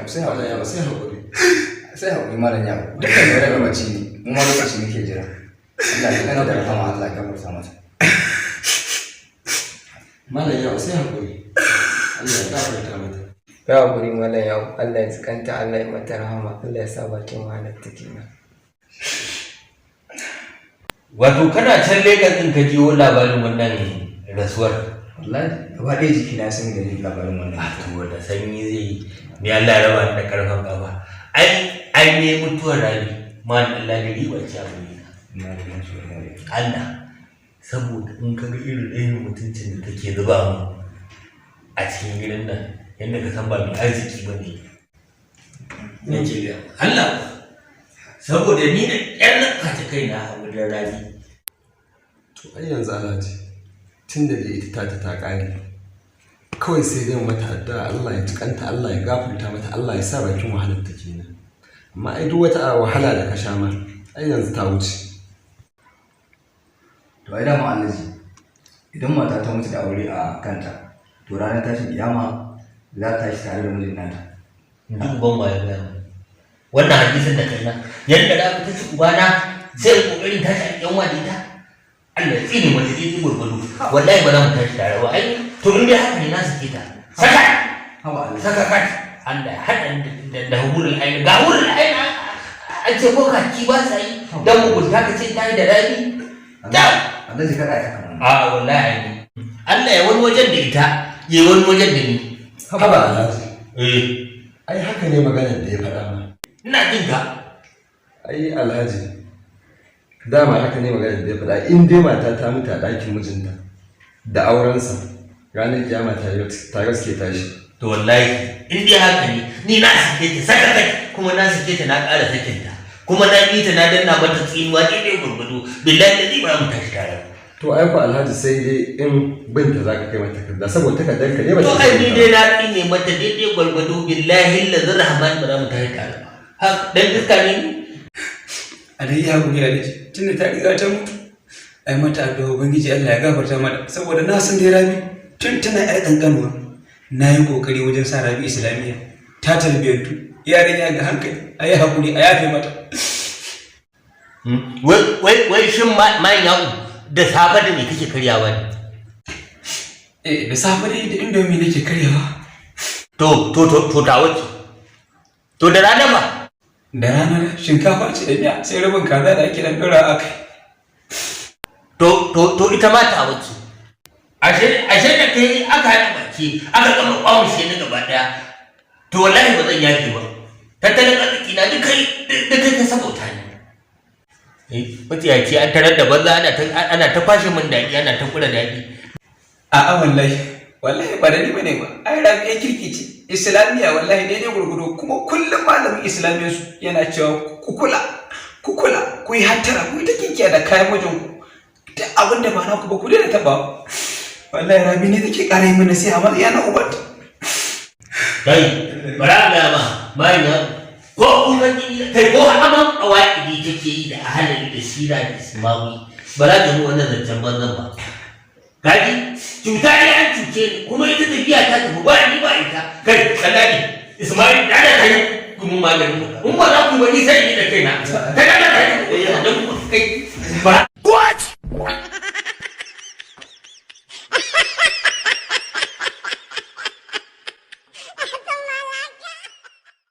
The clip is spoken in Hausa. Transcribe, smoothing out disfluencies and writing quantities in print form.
sai haƙuri ya sai haƙuri sai haƙuri malam yawo dukkan da daga bacci ne mu ma lokaci muke jira Allah ya kana da rahama Allah ya gafarta masa malam yawo sai haƙuri Allah ya gafarta mata ya haƙuri malam yawo Allah ya tsikanta Allah ya mata rahama Allah ya sa bakin wahalar ta kenan. Wato kana can Legas ɗin ka jiwo labarin wannan rasuwar. wallahi gaba ɗaya jiki na san da labarin wannan To da sanyi zai yi ni Allah ya raba da karfin kafa. Ai ne mutuwar rabi ma Allah da riba ce abu ne. Allah saboda in ka ga irin mutuncin da take zuba mu a cikin gidan nan yadda ka san ba mai arziki ba ne. Nake ga Allah saboda ni da ƴan nan ka ta kaina a wajen rabi. to ai yanzu Alhaji tun da ita ta ƙare kawai sai dai mata addu'a Allah ya tukanta Allah ya gafarta mata Allah ya sa bakin wahalar ta kenan amma ai duk wata wahala da ka sha ma ai yanzu ta wuce. to ai dama Alhaji idan mata ta mutu da aure a kanta to ranar tashin kiyama za ta tashi tare da mijin nata Duk ban ma ya gaya mu. Wannan hadisin da kaina yadda da ta ci ubana sai kokarin tashi a yan wadi ta. Allah ya tsine mata dai gurgudu. Wallahi ba za mu tashi tare ba. Ai to in dai haka ne na sake ta. Saka. haba Alhaji Saka kat. Allah ya hada da hurul aini. Ga hurul aini an ce ko kaki ba sa yi dan mugunta ka ce tayi da rabi. Alhaji kada ya kana A wallahi ne. Allah ya wani wajen da ita, ya wani wajen da ni. haba Alhaji Eh, ai haka ne maganar da ya faɗa ma ina jin ka. ai Alhaji dama haka ne maganar da ya faɗa in dai mata ta mutu a ɗakin mijinta da aurensa ranar kiyama ta gaske tashi. To wallahi in dai haka ne ni na sake ta saka kai kuma na sake ta na ƙara sakin ta kuma na bi ta na danna mata tsinuwa daidai gurgudu billahi da zai ba mu tashi tare. To ai ku Alhaji sai dai in binta za ka kai mata takarda saboda takardar ka ne ba To ta ai ni dai na tsine mata daidai gurgudu billahi la zurrahman ba za mu tashi tare. Ha dan duka ne a dai ya guri Alhaji tunda ta riga ta mutu ai mata addu'a ubangiji Allah ya gafarta mata saboda na san dai Rabi tun tana yar kankanuwa na yi kokari wajen sa Rabi islamiyya ta tarbiyyantu yarinya ga hankali a yi haƙuri a yafe mata. wai shin man yawo da safe da me kake karyawa ne? Da safe dai da indomi nake karyawa. To ta wace? To da rana ba? Da rana shinkafa ce da miya sai rabin kaza da ake dan dora a kai. To ita ma ta wace? Ashe da kai aka haɗa baki aka gama kwamishe na gaba ɗaya. To wallahi ba zan yafe ba. Tattalin arziki na duk kai ka sabauta ne. Mutiyaci an tarar da banza ana ta kwashe min daɗi ana ta kula daɗi. A'a wallahi ba da ni bane ba. Ai Rabi ya kirki ce. Islamiyya wallahi daidai gurgudu kuma kullum malamin Islamiyya su yana cewa ku kula ku yi hattara ku yi ta kinkiya da kayan mijinku. Duk abin da ba na ku ba ku daina taɓa. Wallahi Rabi ne take ƙara yi mana sai a matsayi na ubanta. Kai, bara ga ma, bayan ko kuma kai ko aman awaidi take yi da ahalin da sira da ismawi. Bara ga mu wannan zancen banzan ba. Kaji, cuta ne an cuce ni kuma ita tafiya ta tafi ba ni ba ita. Kai, kallani, Ismail da kai gumin maganin mu. In ba za ku bari sai ni da kaina. Kai da kai. Kai ba